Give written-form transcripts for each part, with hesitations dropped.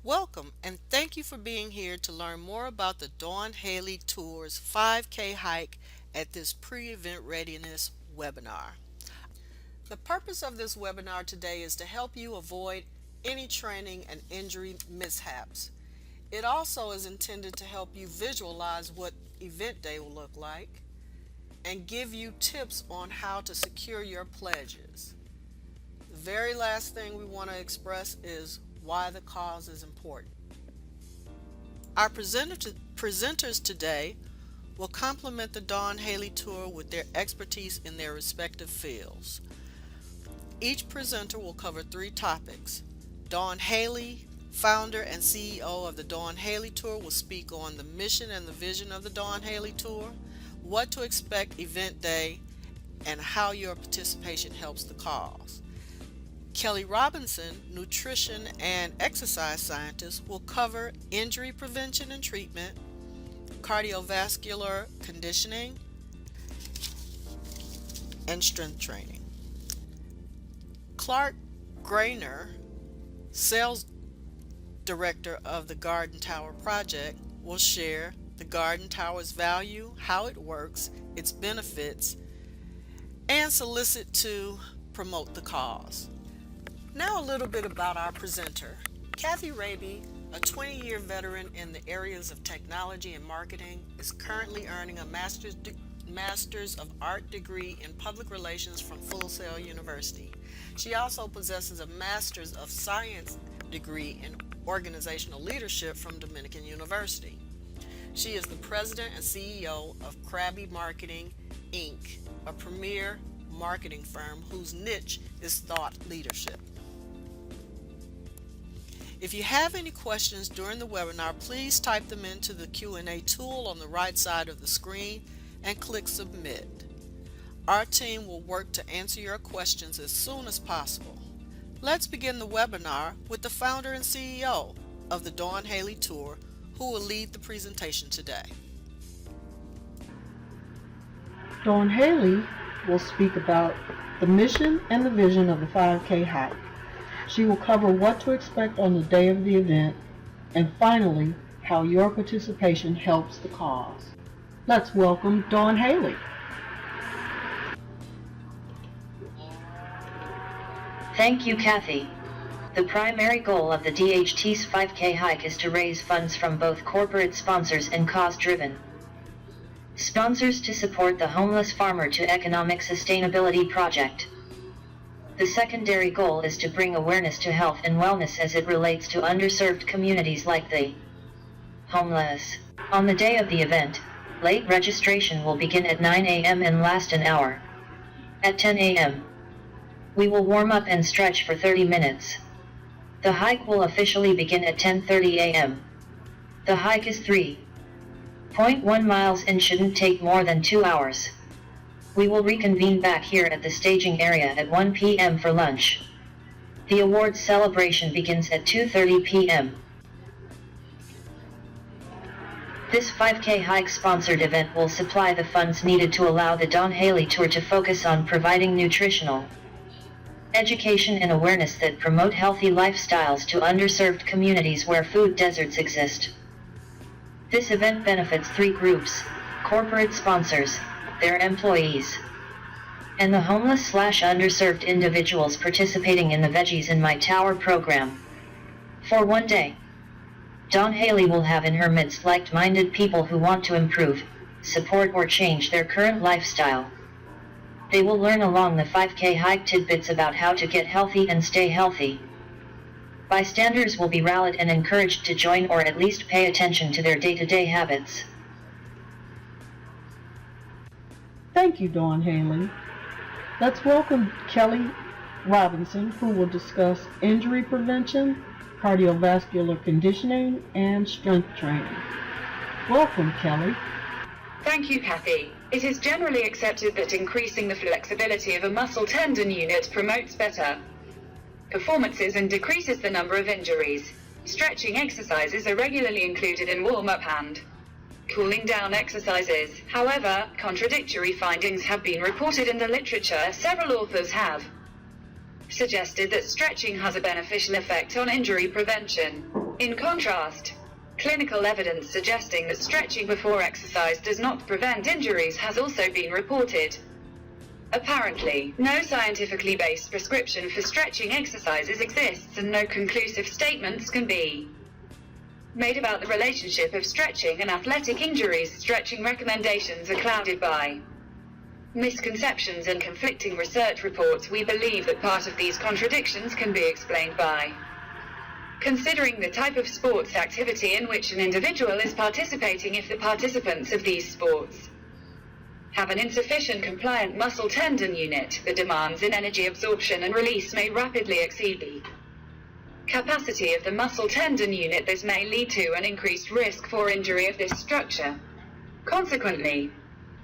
Welcome and thank you for being here to learn more about the Dawn Haley Tour's 5K hike at this pre-event readiness webinar. The purpose of this webinar today is to help you avoid any training and injury mishaps. It also is intended to help you visualize what event day will look like and give you tips on how to secure your pledges. The very last thing we want to express is why the cause is important. Our presenters today will complement the Dawn Haley Tour with their expertise in their respective fields. Each presenter will cover three topics. Dawn Haley, founder and CEO of the Dawn Haley Tour, will speak on the mission and the vision of the Dawn Haley Tour, what to expect event day, and how your participation helps the cause. Kelly Robinson, nutrition and exercise scientist, will cover injury prevention and treatment, cardiovascular conditioning, and strength training. Clark Grainer, sales director of the Garden Tower Project, will share the Garden Tower's value, how it works, its benefits, and solicit to promote the cause. Now a little bit about our presenter. Kathy Raby, a 20-year veteran in the areas of technology and marketing, is currently earning a Master's of Art degree in Public Relations from Full Sail University. She also possesses a Master's of Science degree in Organizational Leadership from Dominican University. She is the president and CEO of Krabby Marketing, Inc., a premier marketing firm whose niche is thought leadership. If you have any questions during the webinar, please type them into the Q&A tool on the right side of the screen and click Submit. Our team will work to answer your questions as soon as possible. Let's begin the webinar with the founder and CEO of the Dawn Haley Tour, who will lead the presentation today. Dawn Haley will speak about the mission and the vision of the 5K hike. She will cover what to expect on the day of the event, and finally, how your participation helps the cause. Let's welcome Dawn Haley. Thank you, Kathy. The primary goal of the DHT's 5K hike is to raise funds from both corporate sponsors and cause-driven sponsors to support the Homeless Farmer to Economic Sustainability Project. The secondary goal is to bring awareness to health and wellness as it relates to underserved communities like the homeless. On the day of the event, late registration will begin at 9 a.m. and last an hour. At 10 a.m., we will warm up and stretch for 30 minutes. The hike will officially begin at 10:30 a.m. The hike is 3.1 miles and shouldn't take more than 2 hours. We will reconvene back here at the staging area at 1 p.m. for lunch. The awards celebration begins at 2:30 p.m. This 5K hike sponsored event will supply the funds needed to allow the Dawn Haley Tour to focus on providing nutritional education and awareness that promote healthy lifestyles to underserved communities where food deserts exist. This event benefits three groups: corporate sponsors, their employees, and the homeless/underserved individuals participating in the Veggies in My Tower program. For one day, Dawn Haley will have in her midst like-minded people who want to improve, support or change their current lifestyle. They will learn along the 5K hike tidbits about how to get healthy and stay healthy. Bystanders will be rallied and encouraged to join or at least pay attention to their day-to-day habits. Thank you, Dawn Haley. Let's welcome Kelly Robinson, who will discuss injury prevention, cardiovascular conditioning, and strength training. Welcome, Kelly. Thank you, Kathy. It is generally accepted that increasing the flexibility of a muscle tendon unit promotes better performances and decreases the number of injuries. Stretching exercises are regularly included in warm-up and cooling down exercises. However, contradictory findings have been reported in the literature. Several authors have suggested that stretching has a beneficial effect on injury prevention. In contrast, clinical evidence suggesting that stretching before exercise does not prevent injuries has also been reported. Apparently, no scientifically based prescription for stretching exercises exists, and no conclusive statements can be made about the relationship of stretching and athletic injuries. Stretching recommendations are clouded by misconceptions and conflicting research reports. We believe that part of these contradictions can be explained by considering the type of sports activity in which an individual is participating. If the participants of these sports have an insufficient compliant muscle tendon unit, the demands in energy absorption and release may rapidly exceed the capacity of the muscle tendon unit. This may lead to an increased risk for injury of this structure. Consequently,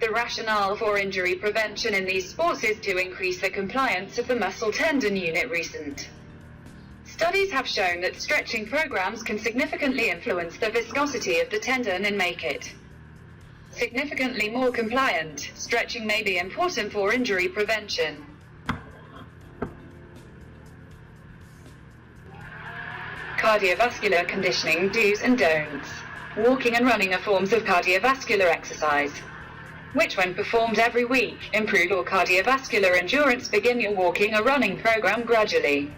the rationale for injury prevention in these sports is to increase the compliance of the muscle tendon unit. Recent studies have shown that stretching programs can significantly influence the viscosity of the tendon and make it significantly more compliant. Stretching may be important for injury prevention. Cardiovascular conditioning do's and don'ts. Walking and running are forms of cardiovascular exercise, which when performed every week, improve your cardiovascular endurance. Begin your walking or running program gradually,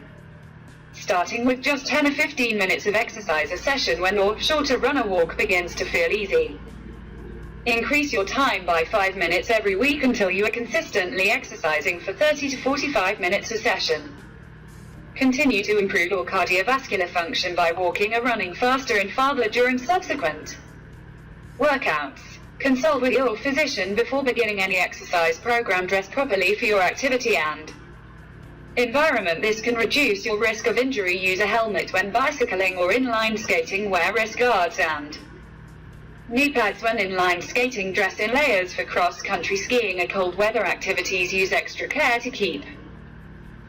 starting with just 10 or 15 minutes of exercise a session. When your shorter run or walk begins to feel easy, increase your time by 5 minutes every week until you are consistently exercising for 30 to 45 minutes a session. Continue to improve your cardiovascular function by walking or running faster and farther during subsequent workouts. Consult with your physician before beginning any exercise program. Dress properly for your activity and environment. This can reduce your risk of injury. Use a helmet when bicycling or inline skating. Wear wrist guards and knee pads when inline skating. Dress in layers for cross-country skiing or cold weather activities. Use extra care to keep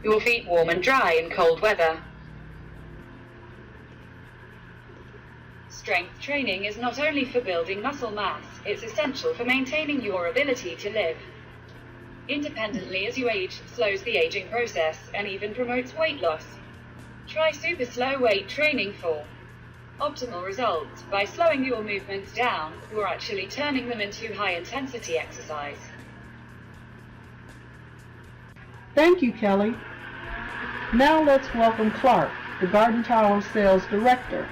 your feet warm and dry in cold weather. Strength training is not only for building muscle mass, it's essential for maintaining your ability to live independently as you age. Slows the aging process and even promotes weight loss. Try super slow weight training for optimal results. By slowing your movements down, you're actually turning them into high intensity exercise. Thank you, Kelly. Now let's welcome Clark, the Garden Tower Sales Director.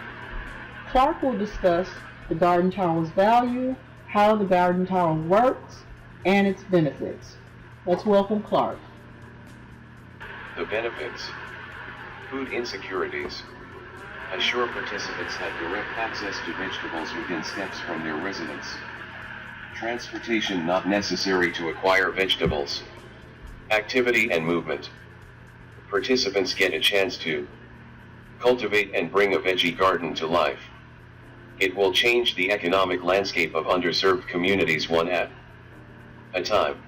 Clark will discuss the Garden Tower's value, how the Garden Tower works, and its benefits. Let's welcome Clark. The benefits. Food insecurities. Assure participants have direct access to vegetables within steps from their residence. Transportation not necessary to acquire vegetables. Activity and movement. Participants get a chance to cultivate and bring a veggie garden to life. It will change the economic landscape of underserved communities one at a time.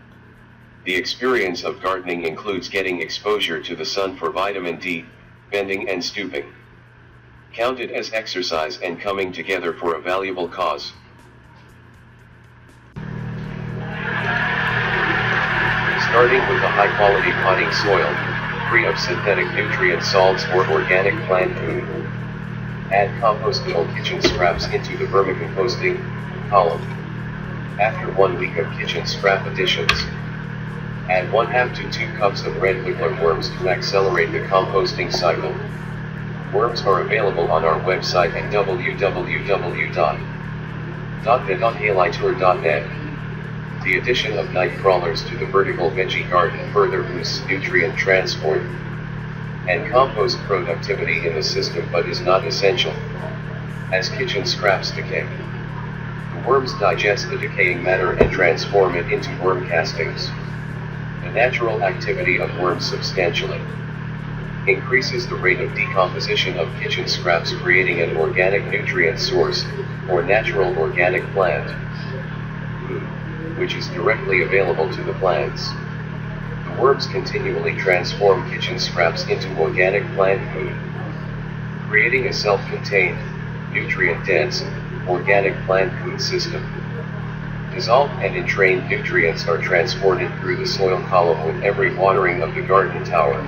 The experience of gardening includes getting exposure to the sun for vitamin D, bending and stooping. Counted as exercise and coming together for a valuable cause. Starting with the high-quality potting soil, free of synthetic nutrient salts or organic plant food. Add compostable kitchen scraps into the vermicomposting column. After 1 week of kitchen scrap additions, add 1/2 to 2 cups of red wiggler worms to accelerate the composting cycle. Worms are available on our website at www.halitour.net. The addition of night crawlers to the vertical veggie garden further boosts nutrient transport and compost productivity in the system, but is not essential, as kitchen scraps decay. The worms digest the decaying matter and transform it into worm castings. The natural activity of worms substantially increases the rate of decomposition of kitchen scraps, creating an organic nutrient source, or natural organic plant food, which is directly available to the plants. The worms continually transform kitchen scraps into organic plant food, creating a self-contained, nutrient-dense, organic plant food system. Dissolved and entrained nutrients are transported through the soil column with every watering of the garden tower.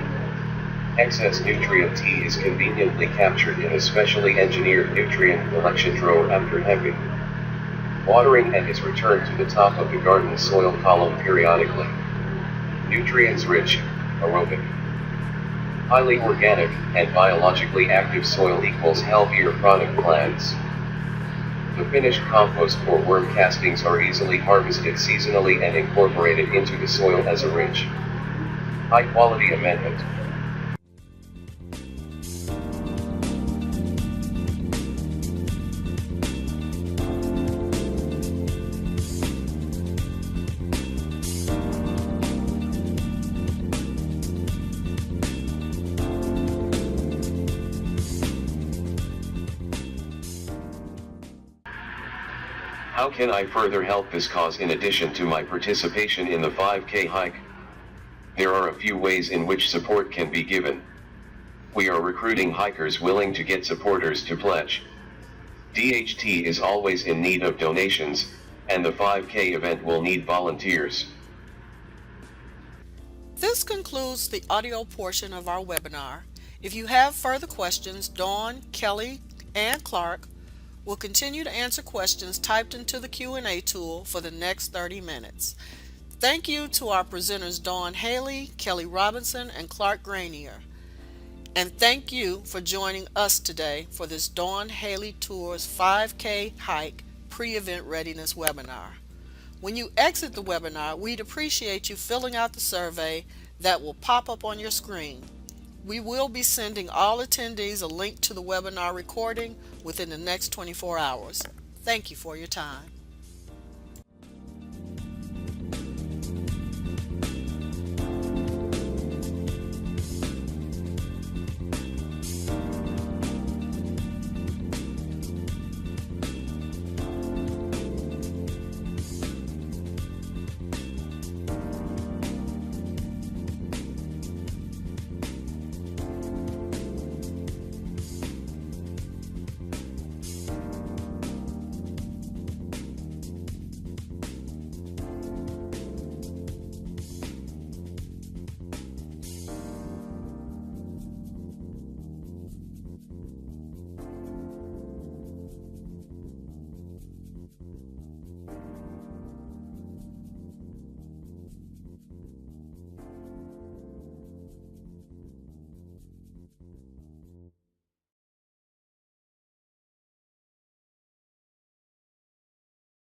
Excess nutrient T is conveniently captured in a specially engineered nutrient collection drawer after hemming, watering, and is returned to the top of the garden soil column periodically. Nutrients-rich, aerobic, highly organic, and biologically active soil equals healthier product plants. The finished compost or worm castings are easily harvested seasonally and incorporated into the soil as a rich, high-quality amendment. How can I further help this cause in addition to my participation in the 5K hike? There are a few ways in which support can be given. We are recruiting hikers willing to get supporters to pledge. DHT is always in need of donations, and the 5K event will need volunteers. This concludes the audio portion of our webinar. If you have further questions, Dawn, Kelly, and Clark will continue to answer questions typed into the Q&A tool for the next 30 minutes. Thank you to our presenters Dawn Haley, Kelly Robinson, and Clark Granier. And thank you for joining us today for this Dawn Haley Tours 5K hike pre-event readiness webinar. When you exit the webinar, we'd appreciate you filling out the survey that will pop up on your screen. We will be sending all attendees a link to the webinar recording within the next 24 hours. Thank you for your time.